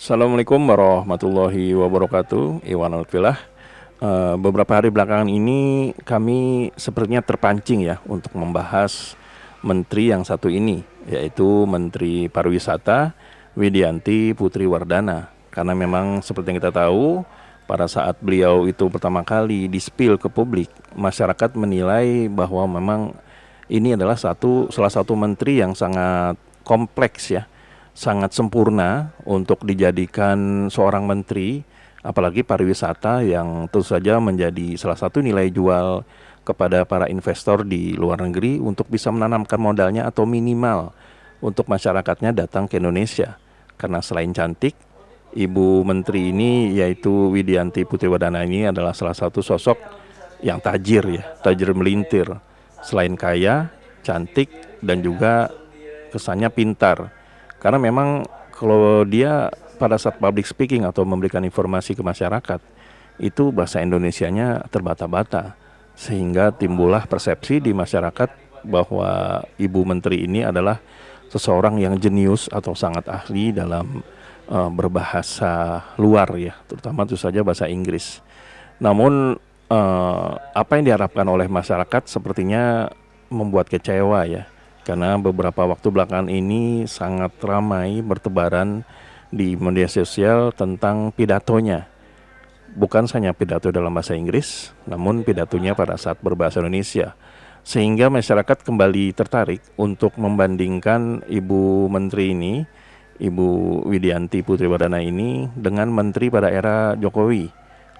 Assalamualaikum warahmatullahi wabarakatuh. Iwan Alfilah. Beberapa hari belakangan ini kami sepertinya terpancing ya untuk membahas menteri yang satu ini, yaitu Menteri Pariwisata Widianti Putri Wardana. Karena memang seperti yang kita tahu, pada saat beliau itu pertama kali di-spill ke publik, masyarakat menilai bahwa memang ini adalah salah satu menteri yang sangat kompleks ya, sangat sempurna untuk dijadikan seorang menteri, apalagi pariwisata yang tentu saja menjadi salah satu nilai jual kepada para investor di luar negeri untuk bisa menanamkan modalnya atau minimal untuk masyarakatnya datang ke Indonesia. Karena selain cantik, Ibu Menteri ini yaitu Widianti Putri Wardana ini adalah salah satu sosok yang tajir ya, tajir melintir. Selain kaya, cantik, dan juga kesannya pintar. Karena memang kalau dia pada saat public speaking atau memberikan informasi ke masyarakat, itu bahasa Indonesianya terbata-bata. Sehingga timbullah persepsi di masyarakat bahwa Ibu Menteri ini adalah seseorang yang jenius atau sangat ahli dalam berbahasa luar ya, terutama itu saja bahasa Inggris. Namun apa yang diharapkan oleh masyarakat sepertinya membuat kecewa ya. Karena beberapa waktu belakangan ini sangat ramai bertebaran di media sosial tentang pidatonya. Bukan hanya pidato dalam bahasa Inggris, namun pidatonya pada saat berbahasa Indonesia. Sehingga masyarakat kembali tertarik untuk membandingkan Ibu Menteri ini, Ibu Widianti Putri Wardana ini dengan Menteri pada era Jokowi.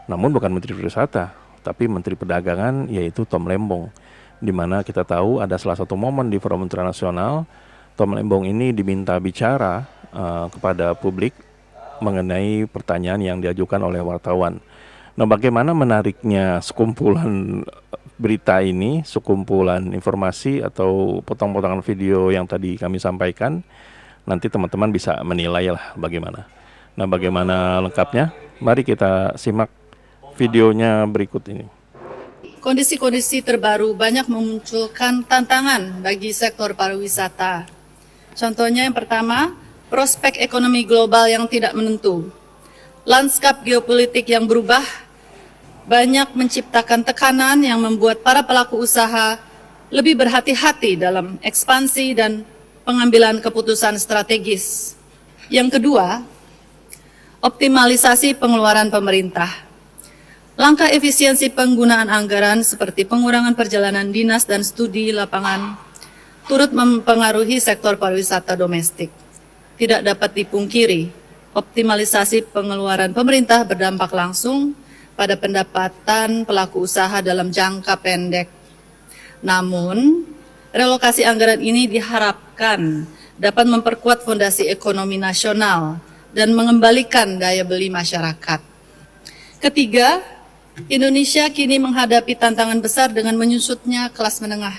Namun bukan Menteri Pariwisata, tapi Menteri Perdagangan yaitu Tom Lembong. Di mana kita tahu ada salah satu momen di Forum Internasional, Tom Lembong ini diminta bicara kepada publik mengenai pertanyaan yang diajukan oleh wartawan. Nah, bagaimana menariknya sekumpulan berita ini, sekumpulan informasi atau potong-potongan video yang tadi kami sampaikan, nanti teman-teman bisa menilai lah bagaimana. Nah, bagaimana lengkapnya? Mari kita simak videonya berikut ini. Kondisi-kondisi terbaru banyak memunculkan tantangan bagi sektor pariwisata. Contohnya yang pertama, prospek ekonomi global yang tidak menentu. Lanskap geopolitik yang berubah banyak menciptakan tekanan yang membuat para pelaku usaha lebih berhati-hati dalam ekspansi dan pengambilan keputusan strategis. Yang kedua, optimalisasi pengeluaran pemerintah. Langkah efisiensi penggunaan anggaran seperti pengurangan perjalanan dinas dan studi lapangan turut mempengaruhi sektor pariwisata domestik. Tidak dapat dipungkiri, optimalisasi pengeluaran pemerintah berdampak langsung pada pendapatan pelaku usaha dalam jangka pendek. Namun, relokasi anggaran ini diharapkan dapat memperkuat fondasi ekonomi nasional dan mengembalikan daya beli masyarakat. Ketiga, Indonesia kini menghadapi tantangan besar dengan menyusutnya kelas menengah.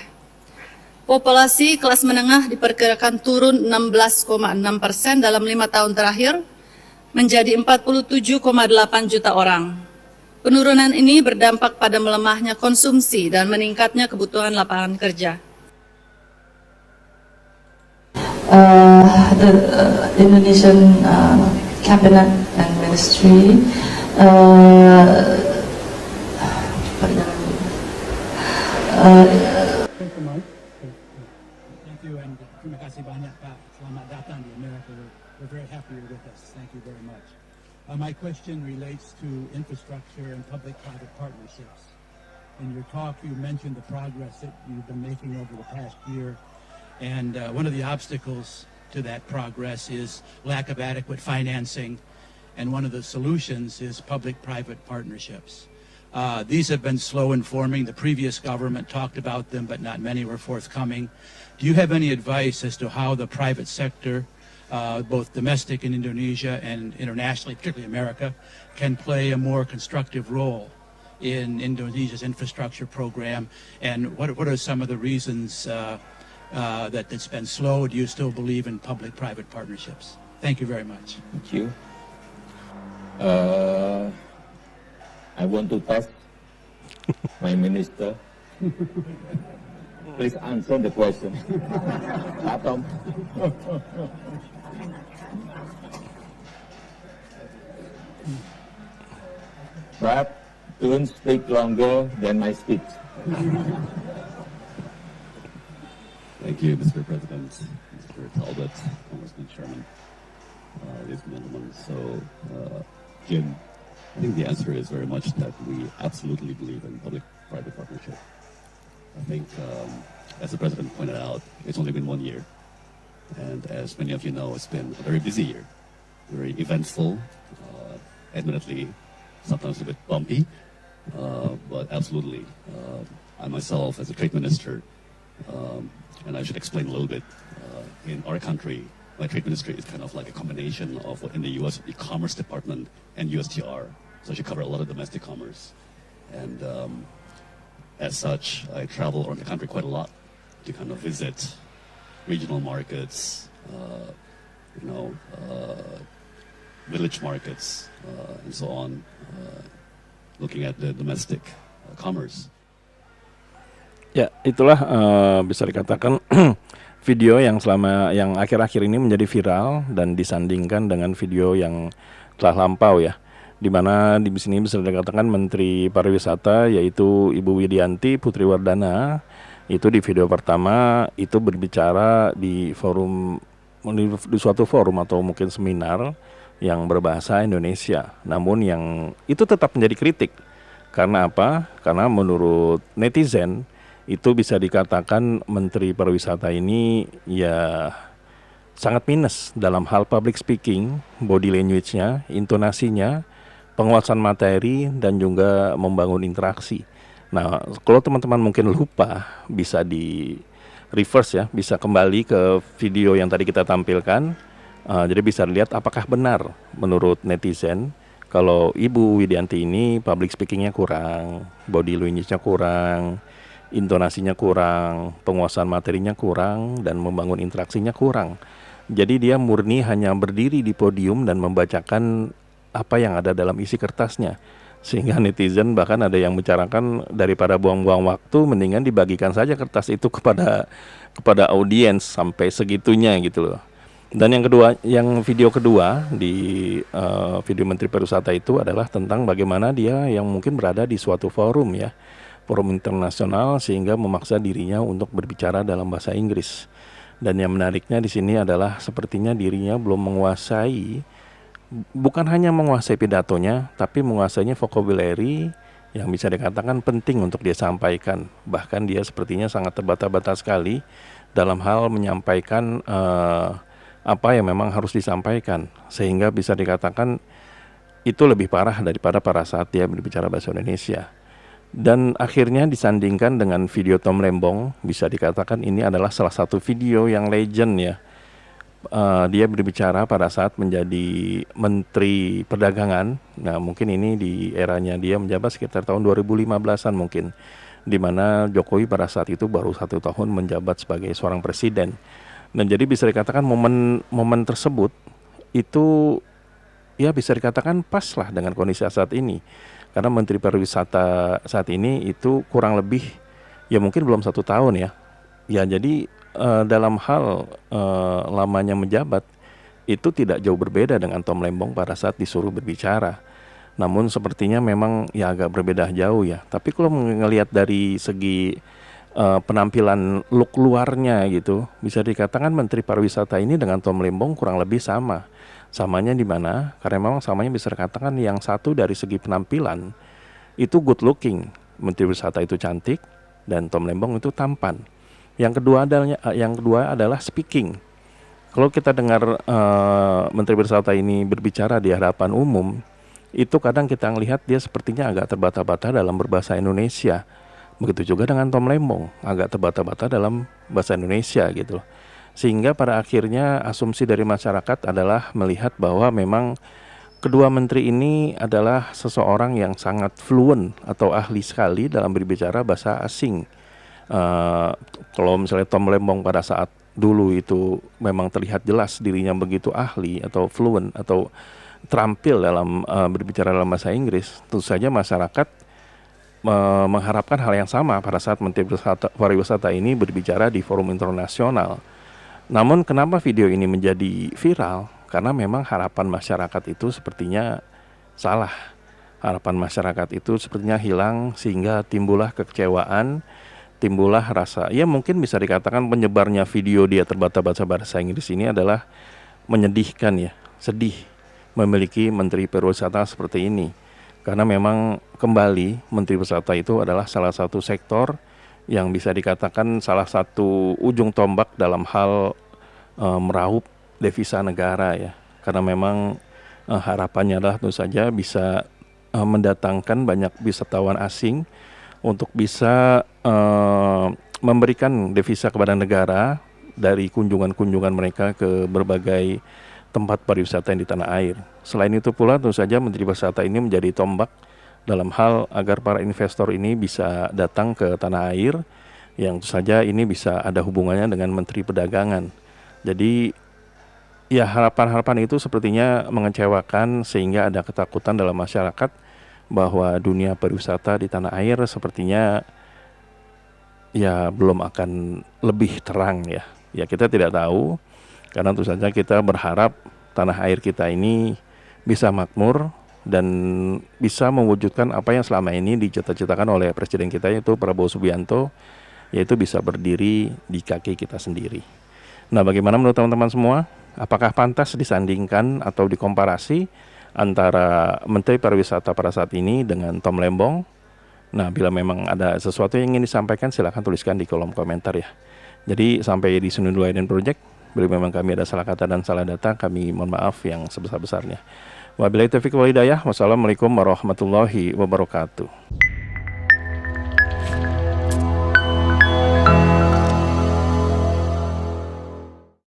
Populasi kelas menengah diperkirakan turun 16,6% dalam 5 tahun terakhir menjadi 47,8 juta orang. Penurunan ini berdampak pada melemahnya konsumsi dan meningkatnya kebutuhan lapangan kerja. The Indonesian Cabinet and Ministry Thank you and terima kasih banyak Pak. Selamat datang di Amerika. We're very happy you're with us. Thank you very much. My question relates to infrastructure and public-private partnerships. In your talk, you mentioned the progress that you've been making over the past year, and one of the obstacles to that progress is lack of adequate financing, and one of the solutions is public-private partnerships. These have been slow in forming. The previous government talked about them, but not many were forthcoming. Do you have any advice as to how the private sector, both domestic in Indonesia and internationally, particularly America, can play a more constructive role in Indonesia's infrastructure program? And what are some of the reasons that it's been slow? Do you still believe in public-private partnerships? Thank you very much. Thank you. I want to test my minister. Please answer the question. Pak Tom. but don't speak longer than my speech. Thank you, Mr. President, Mr. Talbot, Congressman Chairman, ladies and gentlemen. So, Jim, I think the answer is very much that we absolutely believe in public-private partnership. I think, as the President pointed out, it's only been 1 year. And as many of you know, it's been a very busy year, very eventful, admittedly, sometimes a bit bumpy, but absolutely. I myself, as a trade minister, and I should explain a little bit, in our country, my trade ministry is kind of like a combination of what in the U.S. would be Commerce Department and USTR. So I should cover a lot of domestic commerce. And as such, I travel around the country quite a lot to kind of visit regional markets, village markets, and so on, looking at the domestic commerce. Ya, itulah bisa dikatakan video yang akhir-akhir ini menjadi viral dan disandingkan dengan video yang telah lampau ya. Di mana di sini bisa dikatakan Menteri Pariwisata yaitu Ibu Widianti Putri Wardana itu di video pertama itu berbicara di suatu forum atau mungkin seminar yang berbahasa Indonesia. Namun yang itu tetap menjadi kritik. Karena apa? Karena menurut netizen itu bisa dikatakan Menteri Pariwisata ini ya sangat minus dalam hal public speaking, body language-nya, intonasinya, penguasaan materi, dan juga membangun interaksi. Nah, kalau teman-teman mungkin lupa, bisa di reverse ya, bisa kembali ke video yang tadi kita tampilkan. Jadi bisa lihat apakah benar menurut netizen kalau Ibu Widianti ini public speaking-nya kurang, body language-nya kurang, intonasinya kurang, penguasaan materinya kurang, dan membangun interaksinya kurang. Jadi dia murni hanya berdiri di podium dan membacakan apa yang ada dalam isi kertasnya. Sehingga netizen bahkan ada yang bicarakan daripada buang-buang waktu, mendingan dibagikan saja kertas itu kepada audiens sampai segitunya gitu loh. Dan yang video kedua di video Menteri Pariwisata itu adalah tentang bagaimana dia yang mungkin berada di suatu forum ya, forum internasional sehingga memaksa dirinya untuk berbicara dalam bahasa Inggris. Dan yang menariknya di sini adalah sepertinya dirinya belum bukan hanya menguasai pidatonya, tapi menguasainya vocabulary yang bisa dikatakan penting untuk dia sampaikan. Bahkan dia sepertinya sangat terbata-bata sekali dalam hal menyampaikan apa yang memang harus disampaikan, sehingga bisa dikatakan itu lebih parah daripada pada saat dia berbicara bahasa Indonesia. Dan akhirnya disandingkan dengan video Tom Lembong, bisa dikatakan ini adalah salah satu video yang legend ya. Dia berbicara pada saat menjadi Menteri Perdagangan. Nah mungkin ini di eranya dia menjabat sekitar tahun 2015an mungkin, di mana Jokowi pada saat itu baru 1 tahun menjabat sebagai seorang presiden. Dan jadi bisa dikatakan momen tersebut itu ya bisa dikatakan pas lah dengan kondisi saat ini. Karena Menteri Pariwisata saat ini itu kurang lebih ya mungkin belum 1 tahun ya. Ya jadi dalam hal lamanya menjabat itu tidak jauh berbeda dengan Tom Lembong pada saat disuruh berbicara. Namun sepertinya memang ya agak berbeda jauh ya. Tapi kalau melihat dari segi penampilan look luarnya gitu, bisa dikatakan Menteri Pariwisata ini dengan Tom Lembong kurang lebih sama. Samanya di mana? Karena memang samanya bisa dikatakan yang satu dari segi penampilan itu good looking, Menteri Wisata itu cantik dan Tom Lembong itu tampan. Yang kedua adalah speaking. Kalau kita dengar Menteri Wisata ini berbicara di hadapan umum, itu kadang kita ngelihat dia sepertinya agak terbata-bata dalam berbahasa Indonesia. Begitu juga dengan Tom Lembong, agak terbata-bata dalam bahasa Indonesia gitu. Sehingga pada akhirnya asumsi dari masyarakat adalah melihat bahwa memang kedua menteri ini adalah seseorang yang sangat fluent atau ahli sekali dalam berbicara bahasa asing. Kalau misalnya Tom Lembong pada saat dulu itu memang terlihat jelas dirinya begitu ahli atau fluent atau terampil dalam berbicara dalam bahasa Inggris, tentu saja masyarakat mengharapkan hal yang sama pada saat Menteri Pariwisata ini berbicara di forum internasional. Namun kenapa video ini menjadi viral? Karena memang harapan masyarakat itu sepertinya salah. harapan masyarakat itu sepertinya hilang sehingga timbullah kekecewaan, timbullah rasa, ya mungkin bisa dikatakan penyebarnya video dia terbata-bata bahasa Inggris ini adalah menyedihkan ya, sedih memiliki Menteri Pariwisata seperti ini. Karena memang kembali Menteri Pariwisata itu adalah salah satu sektor yang bisa dikatakan salah satu ujung tombak dalam hal meraup devisa negara ya. Karena memang harapannya adalah tentu saja bisa mendatangkan banyak wisatawan asing untuk bisa memberikan devisa kepada negara dari kunjungan-kunjungan mereka ke berbagai tempat pariwisata yang di tanah air. Selain itu pula tentu saja Menteri Pariwisata ini menjadi tombak dalam hal agar para investor ini bisa datang ke tanah air, yang tentu saja ini bisa ada hubungannya dengan Menteri Perdagangan. Jadi ya harapan-harapan itu sepertinya mengecewakan sehingga ada ketakutan dalam masyarakat bahwa dunia pariwisata di tanah air sepertinya ya belum akan lebih terang ya. Ya kita tidak tahu, karena tentu saja kita berharap tanah air kita ini bisa makmur dan bisa mewujudkan apa yang selama ini dicita-citakan oleh Presiden kita yaitu Prabowo Subianto, yaitu bisa berdiri di kaki kita sendiri. Nah, bagaimana menurut teman-teman semua? Apakah pantas disandingkan atau dikomparasi antara Menteri Pariwisata pada saat ini dengan Tom Lembong? Nah, bila memang ada sesuatu yang ingin disampaikan, silakan tuliskan di kolom komentar ya. Jadi sampai di sini dulu Aiden Project. Bila memang kami ada salah kata dan salah data, kami mohon maaf yang sebesar-besarnya. Wabillahi taufiq wal hidayah. Wassalamualaikum warahmatullahi wabarakatuh.